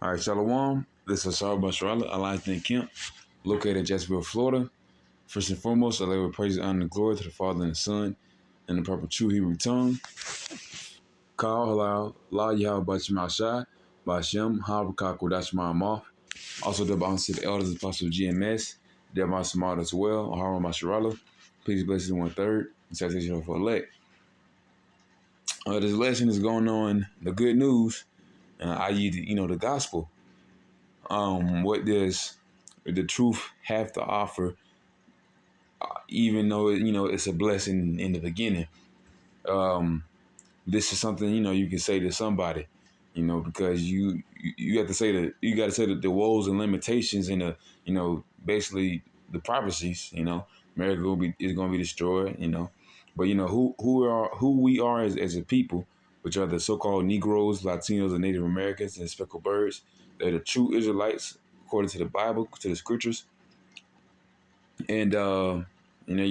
All right, Shalom. This is Sarah Basharala, Alliance Camp, located in Jacksonville, Florida. First and foremost, I lay with praise, honor, and glory to the Father and the Son, and the proper true Hebrew tongue. Kal halal, la yahweh b'shema shai, b'ashem, ha-b'kak w'dashma moth. Also, the bounce to the elders, Apostle GMS, Devon Smart as well, Harun Basharala. Please bless one third, and salutation for elect. This lesson is going on the good news, i.e., the gospel. What does the truth have to offer, even though it's a blessing in the beginning? This is something you can say to somebody, because you have to say that you got to say that the woes and limitations and the basically the prophecies. America is going to be destroyed. But who we are as a people, which are the so-called Negroes, Latinos, and Native Americans and speckled birds. They're the true Israelites according to the Bible, to the scriptures. And you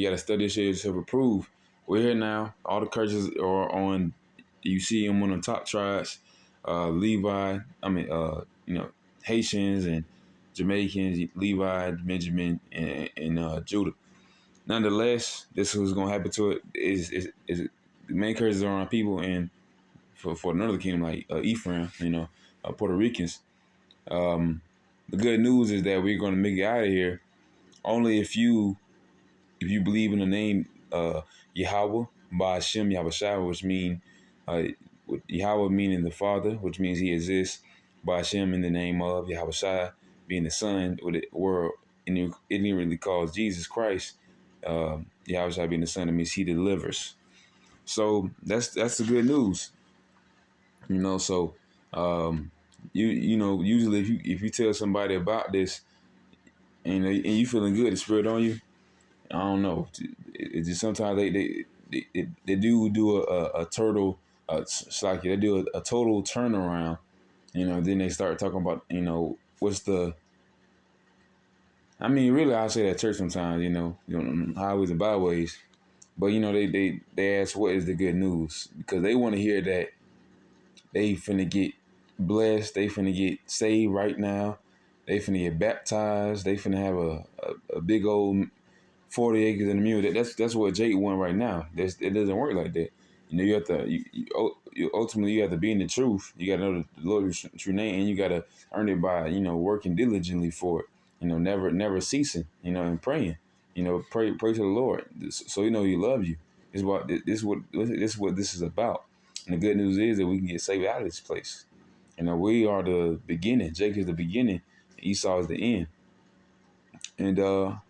got to study this shit to prove. We're here now. All the curses are on. You see them on the top tribes, Levi. Haitians and Jamaicans, Levi, Benjamin, and Judah. Nonetheless, this is what's gonna happen to it. Is the main curses are on people, and for another kingdom like Ephraim, Puerto Ricans. The good news is that we're gonna make it out of here only if you believe in the name Yahweh, Ba'ashem Yahweh, which mean Yahweh meaning the Father, which means He exists. Ba'ashem in the name of Yahweh being the Son, or ignorantly calls Jesus Christ. Yahweh being the Son, it means He delivers. So that's the good news. So usually if you tell somebody about this and you feeling good, the spirit on you. I don't know. It's just sometimes they do a turtle, it's like they do a total turnaround. Then they start talking about what's the. I mean, really, I say that church sometimes. Highways and byways, but they ask what is the good news, because they want to hear that they finna get blessed, they finna get saved right now, they finna get baptized, they finna have a big old 40 acres in the mule. That's what Jake want right now. It doesn't work like that. You have to. You ultimately you have to be in the truth. You got to know the Lord's true name, and you got to earn it by working diligently for it. Never ceasing. And praying. Pray to the Lord, so He loves you. This is what this is about. And the good news is that we can get saved out of this place. We are the beginning. Jake is the beginning. Esau is the end. And well,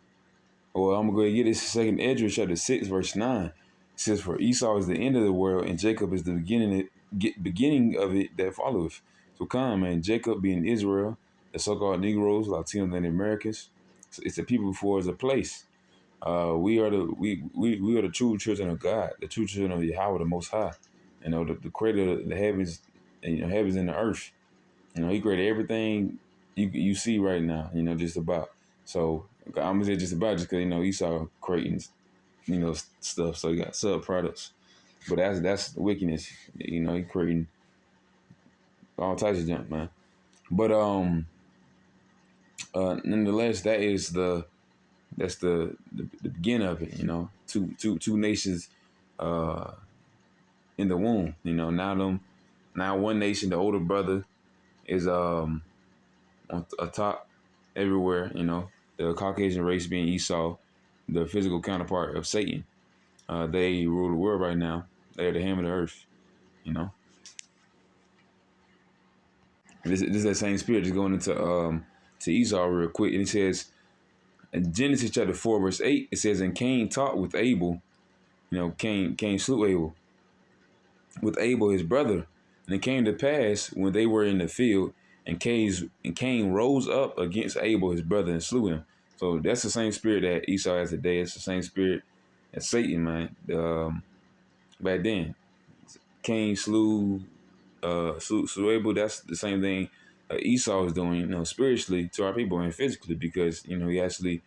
I'm going to get this second Esdras chapter 6, verse 9. It says, "For Esau is the end of the world, and Jacob is the beginning of it that followeth." So come, man. Jacob being Israel, the so-called Negroes, Latinos, and Americans. It's the people before us a place. We are the true children of God, the true children of Yahweh, the Most High. The creator of the heavens, heavens and the earth. He created everything you see right now. Just about. So I'm gonna say just about, just because Esau creating stuff, so he got sub products. But that's the wickedness. He creating all types of junk, man. But nonetheless, that's the beginning of it. Two nations in the womb. Now one nation, the older brother, is on top everywhere. The Caucasian race being Esau, the physical counterpart of Satan. They rule the world right now. They're the ham of the earth. This is that same spirit just going into to Esau real quick. And it says in Genesis chapter 4, verse 8, it says, "And Cain talked with Abel." Cain slew Abel with Abel his brother. And it came to pass when they were in the field, and Cain rose up against Abel his brother and slew him. So that's the same spirit that Esau has today. It's the same spirit that Satan, man. Back then, Cain slew Abel. That's the same thing Esau is doing, spiritually to our people and physically, because he actually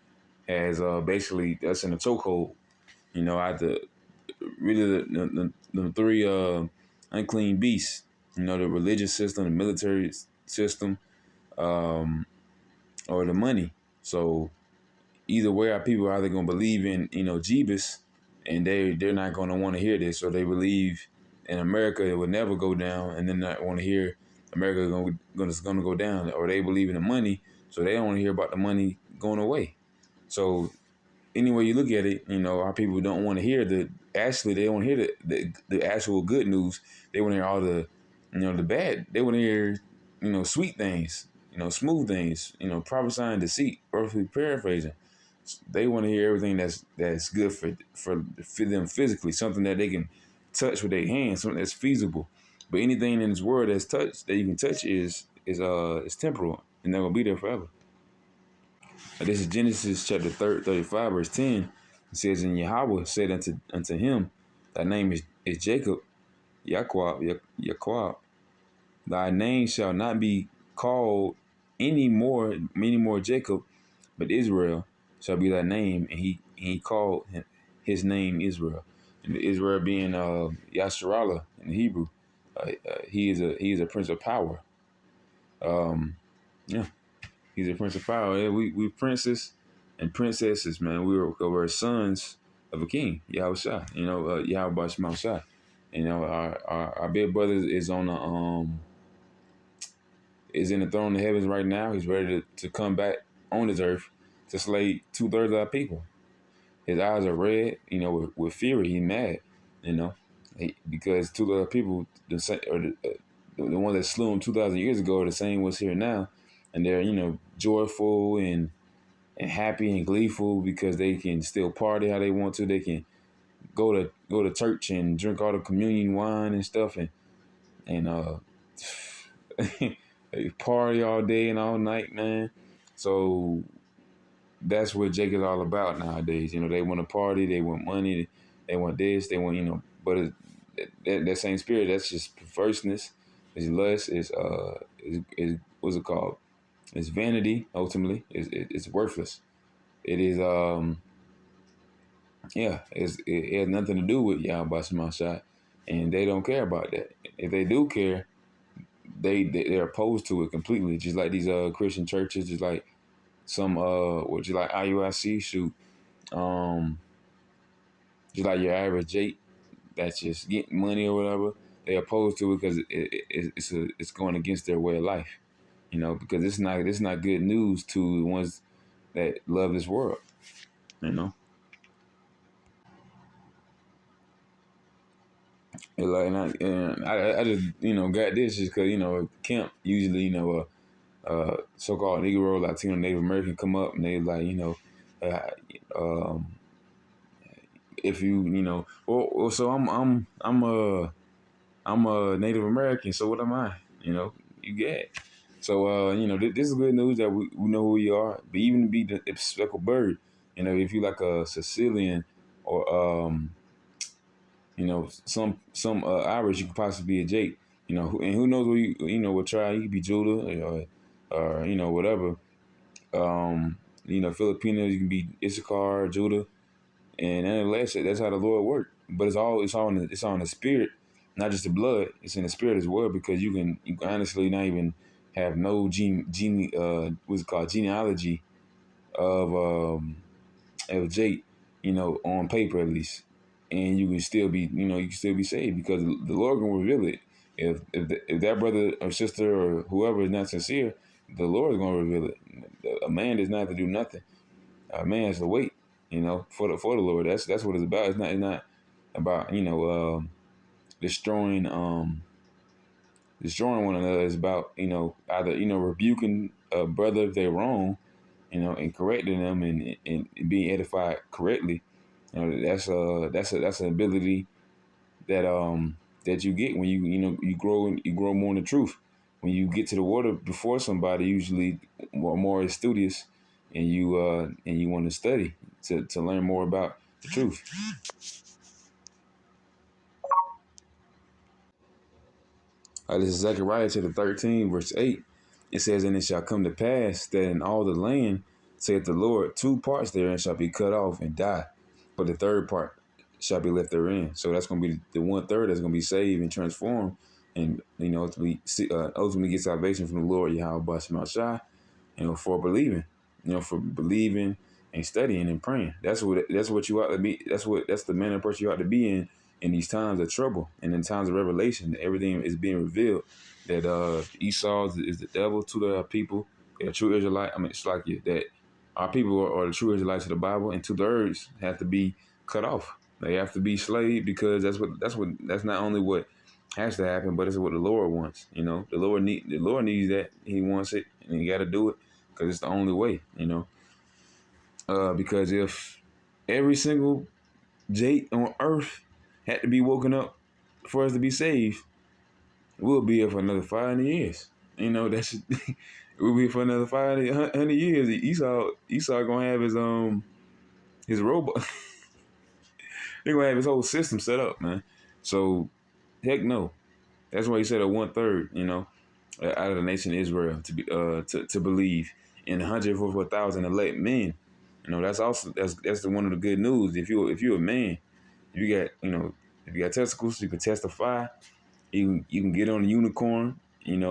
has basically that's in a chokehold. I the really the three unclean beasts. The religious system, the military system, um, or the money. So either way, our people are either gonna believe in Jeebus, and they're not gonna want to hear this, or they believe in America it would never go down, and then not want to hear America gonna go down, or they believe in the money, so they don't want to hear about the money going away. So any way you look at it, our people don't want to hear they don't hear the actual good news. They want to hear all the bad. They want to hear, sweet things, smooth things, prophesying deceit, earthly paraphrasing. They want to hear everything that's good for them physically, something that they can touch with their hands, something that's feasible. But anything in this world that you can touch is temporal and not gonna be there forever. This is Genesis chapter 35, verse 10. It says, and Yahweh said unto him, thy name is Jacob, Yaquab. Thy name shall not be called many more Jacob, but Israel shall be thy name. And he called his name Israel. And Israel being Yasharallah in the Hebrew. He is a prince of power. Yeah. He's a prince of power. Yeah, we princes and princesses, man. We're sons of a king, Yahweh Shai. Yahweh Shai Shai. Our big brother is in the throne of heavens right now. He's ready to come back on this earth to slay 2/3 of our people. His eyes are red, with fury. He's mad, because 2/3 of our people, the one that slew him 2,000 years ago, are the same was here now, and they're joyful and happy and gleeful because they can still party how they want to. They can go to church and drink all the communion wine and stuff, and they party all day and all night, man. So that's what Jake is all about nowadays. They want to party, they want money, they want this, they want but that same spirit, that's just perverseness, it's lust, is what's it called? It's vanity. Ultimately, it's worthless. It is it has nothing to do with Yahweh Shai, and they don't care about that. If they do care, they're opposed to it completely. Just like these Christian churches, just like some just like IUIC shoot, just like your average Jake that's just getting money or whatever. They opposed to it because it's going against their way of life. Because it's not good news to the ones that love this world. I just got this just because camp usually so-called Negro, Latino, Native American come up and they like uh, um, if well so I'm a Native American, so what am I? You get. So this is good news that we know who you are, but even to be the speckled bird, if you like a Sicilian or some Irish, you could possibly be a Jake, and who knows what tribe, you could be Judah or whatever. Filipinos, you can be Issachar, Judah, and nonetheless, that's how the Lord worked. But it's all in the spirit, not just the blood. It's in the spirit as well, because you can honestly not even have no what's it called, genealogy of Jake, on paper at least, and you can still be saved because the Lord can reveal it. If that brother or sister or whoever is not sincere, the Lord is going to reveal it. A man does not have to do nothing. A man has to wait, for the Lord. That's what it's about. It's not about destroying destroying one another. It's about either rebuking a brother if they're wrong, and correcting them and being edified correctly. That's an ability that you get when you grow more in the truth. When you get to the water before somebody, usually more is studious, and you want to study to learn more about the truth. This is Zechariah chapter 13, verse 8. It says, and it shall come to pass that in all the land, saith the Lord, 2 parts therein shall be cut off and die, but the third part shall be left therein. So that's going to be the 1/3 that's going to be saved and transformed and ultimately get salvation from the Lord Yahweh Bashim Shai, for believing, for believing and studying and praying. That's what you ought to be. That's the manner of person you ought to be in these times of trouble and in times of revelation. Everything is being revealed. That Esau is the devil to the people. They're true Israelite. I mean, it's like that our people are the true Israelites of the Bible, and 2/3 have to be cut off. They have to be slaved because that's not only what has to happen, but it's what the Lord wants. The Lord needs that. He wants it, and He got to do it because it's the only way. Because if every single Jake on earth had to be woken up for us to be saved, we'll be here for another 500 years. That's we'll be here for another 500 years. Esau gonna have his robot. They're gonna have his whole system set up, man. So heck no. That's why he said 1/3. Out of the nation of Israel to be to believe in 144,000 elect men. That's also that's one of the good news. If you're a man, if you got testicles, you can testify. You can get on a unicorn, and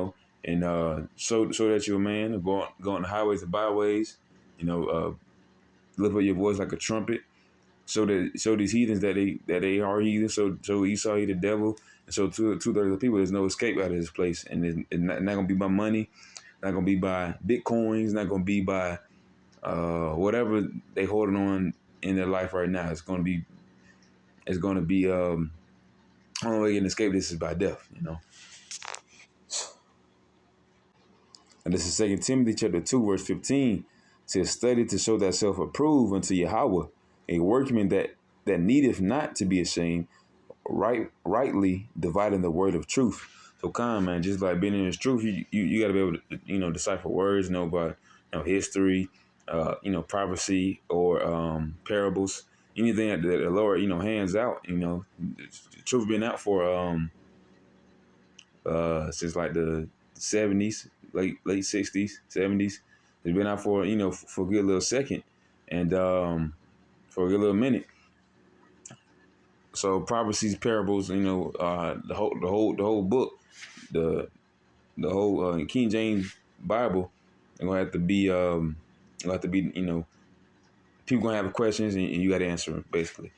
show that you're a man. And go on the highways and byways, lift up your voice like a trumpet. Show these heathens that they are heathens. So Esau, he the devil. And so 2/3 of the people, there's no escape out of this place. And it's not gonna be by money, not gonna be by bitcoins, not gonna be by whatever they holding on in their life right now. It's gonna be only way you can escape this is by death. And this is 2 Timothy chapter 2, verse 15. It says, study to show thyself approved unto Yahweh, a workman that needeth not to be ashamed, rightly dividing the word of truth. So man, just like being in this truth, you got to be able to, decipher words, know about history, prophecy or parables, anything that the Lord, hands out, the truth been out for since like the 70s, late 60s, 70s. It's been out for for a good little second, and for a good little minute. So prophecies, parables, the whole book, the whole King James Bible, are gonna have to be people gonna have questions and you got to answer them basically.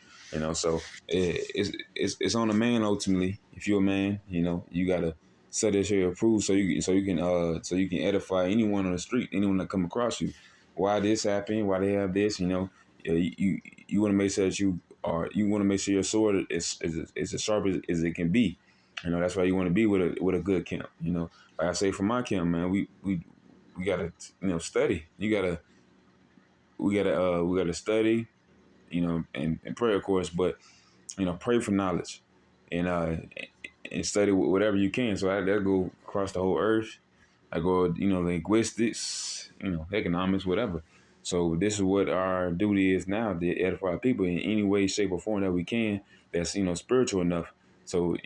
So it's on the man ultimately. If you're a man, you gotta set this here approved so you can edify anyone on the street, anyone that come across you. Why this happened? Why they have this? You want to make sure that you want to make sure your sword is as sharp as it can be. That's why you want to be with a good camp. Like I say for my camp, man, we gotta study. We gotta study, and pray, of course, but pray for knowledge and study whatever you can. So that go across the whole earth. I go, linguistics, economics, whatever. So this is what our duty is now, to edify people in any way, shape, or form that we can. That's spiritual enough. So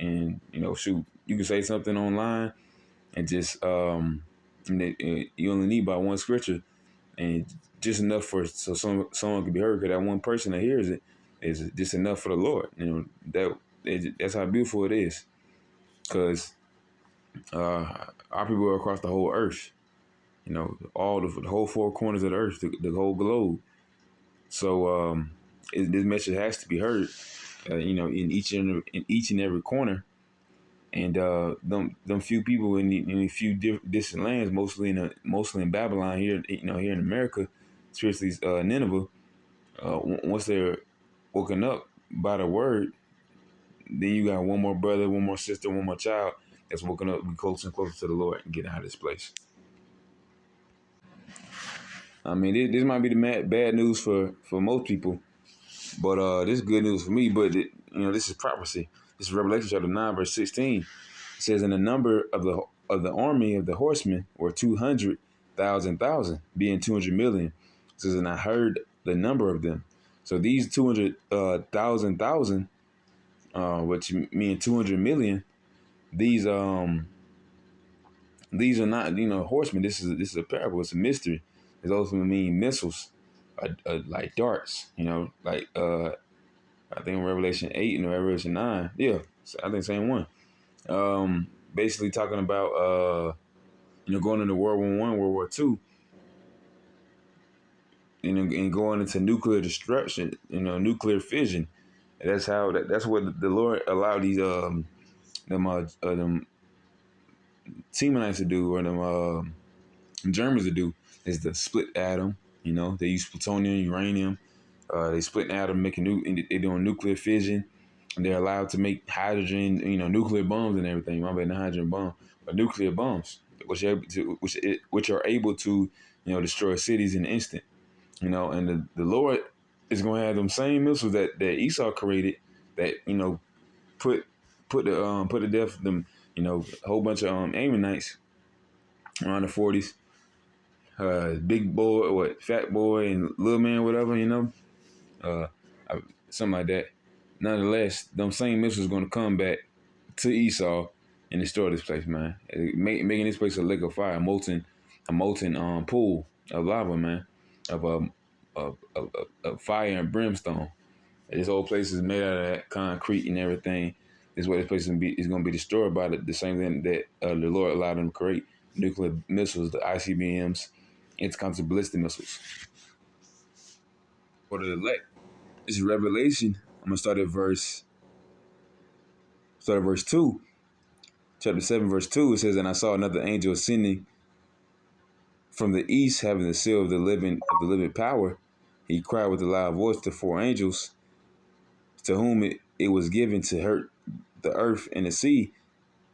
shoot, you can say something online and just you only need about one scripture and just enough so someone can be heard. Because that one person that hears it is just enough for the Lord. That's how beautiful it is. Because our people are across the whole earth. All the whole four corners of the earth, the whole globe. So this message has to be heard. In each and every corner. And them few people in a few distant lands, mostly in Babylon here, here in America, especially Nineveh. Once they're woken up by the word, then you got one more brother, one more sister, one more child that's woken up, be closer and closer to the Lord and get out of this place. I mean, this might be the bad news for most people, but this is good news for me. But this is prophecy. This is Revelation chapter 9, verse 16. It says, "And the number of the army of the horsemen were 200,000, being 200 million." It says, "And I heard the number of them." So these 200,000, which mean 200 million, these are not horsemen. This is a parable. It's a mystery. It also mean missiles, like darts. Like I think in Revelation 8 and Revelation 9. Yeah, I think same one. basically talking about going into World War I, World War II, and going into nuclear destruction, nuclear fission. And that's what the Lord allowed these them Temanites to do, or them Germans to do, is the split atom. They use plutonium, uranium. They split an atom, making they're doing nuclear fission. And they're allowed to make hydrogen, nuclear bombs and everything. My bad, not hydrogen bomb, but nuclear bombs, which are able to, destroy cities in an instant. And the Lord is going to have them same missiles that Esau created, that put put to death them, a whole bunch of Ammonites around the 40s. Big boy, fat boy, and little man, whatever, uh, something like that. Nonetheless, them same missiles going to come back to Esau and destroy this place, man. Making this place a lake of fire, a molten pool of lava, man, of fire and brimstone. This whole place is made out of that concrete and everything. This is what this place is going to be destroyed by the same thing that the Lord allowed them to create: nuclear missiles, the ICBMs, intercontinental ballistic missiles. For the elect, this is Revelation. I'm gonna start at verse 2. Chapter 7, verse 2. It says, "And I saw another angel ascending from the east, having the seal of the living power. He cried with a loud voice to four angels, to whom it was given to hurt the earth and the sea."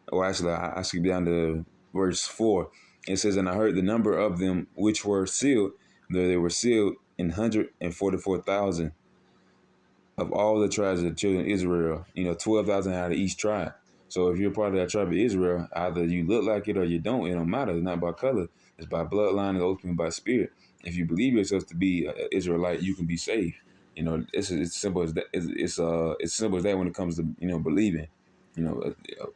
Or actually, I skip down to verse 4. It says, "And I heard the number of them which were sealed, though they were sealed in 144,000 of all the tribes of the children of Israel." 12,000 out of each tribe. So if you're part of that tribe of Israel, either you look like it or you don't. It don't matter. It's not by color. It's by bloodline. It's ultimately by spirit. If you believe yourself to be an Israelite, you can be saved. It's simple as that. It's simple as that when it comes to believing.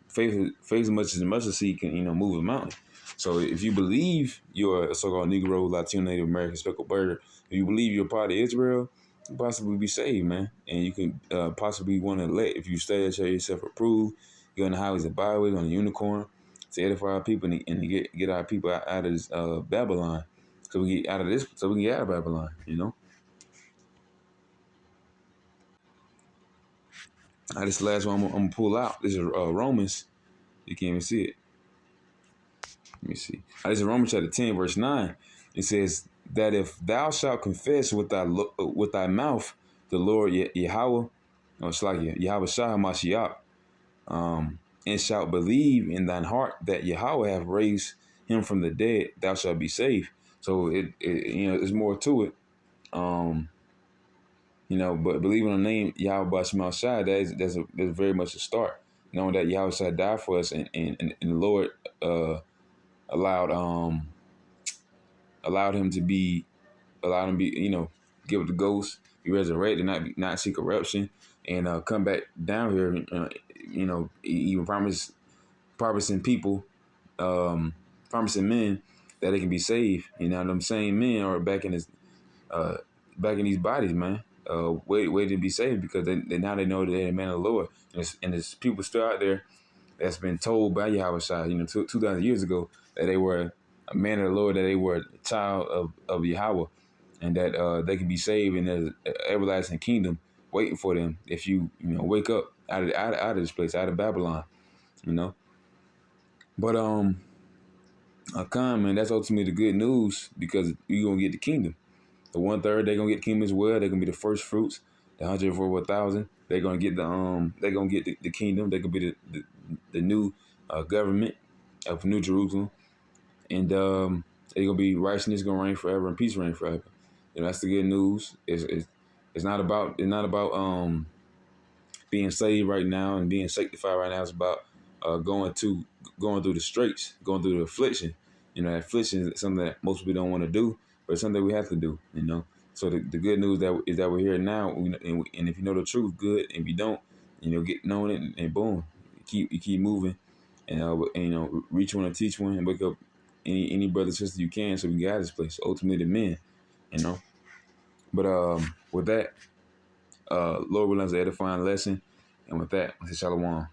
Faith as much as a mustard seed can move a mountain. So if you believe you're a so-called Negro, Latino, Native American, speckled bird, if you believe you're part of Israel, you possibly be saved, man. And you can possibly want to if you study, show yourself approved, you're on the highways and byways on a unicorn to edify our people and to get our people out of this Babylon, so we get out of this, so we can get out of Babylon. This last one I'm gonna pull out. This is Romans. You can't even see it. Let me see. This is Romans chapter 10, verse 9. It says that if thou shalt confess with thy mouth the Lord Yahweh, or it's like Yahweh Shah Mashiach, and shalt believe in thine heart that Yahweh hath raised him from the dead, thou shalt be saved. So there's more to it. But believing on the name Yahweh Bashmal Shai, that's very much a start. Knowing that Yahweh Shai died for us, and the Lord allowed him to be give up the ghost, be resurrected, not see corruption, and come back down here. Even promising people, promising men that they can be saved. Them same men are back in these bodies, man. Waiting to be saved, because now they know that they're a man of the Lord, and there's people still out there that's been told by Yahweh Shai, 2,000 years ago, that they were a man of the Lord, that they were a child of Yahweh, and that they can be saved in the everlasting kingdom waiting for them if you wake up out of this place, out of Babylon, But man, that's ultimately the good news, because you're gonna get the kingdom. The 1/3, they're gonna get the kingdom as well. They're gonna be the first fruits. The 144,000, they're gonna get the kingdom. They could be the new government of New Jerusalem, and they're gonna be righteousness gonna reign forever and peace reign forever. That's the good news. It's not about being saved right now and being sanctified right now. It's about going through the straits, going through the affliction. Affliction is something that most people don't want to do, but it's something we have to do. So the good news is that we're here now, and if you know the truth, good. If you don't, get knowing it, and boom, you keep moving, and reach one and teach one, and wake up any brother sister you can, so we can get out of this place. Ultimately, the men, But with that, Lord willing, is an edifying lesson, and with that, I say shalom.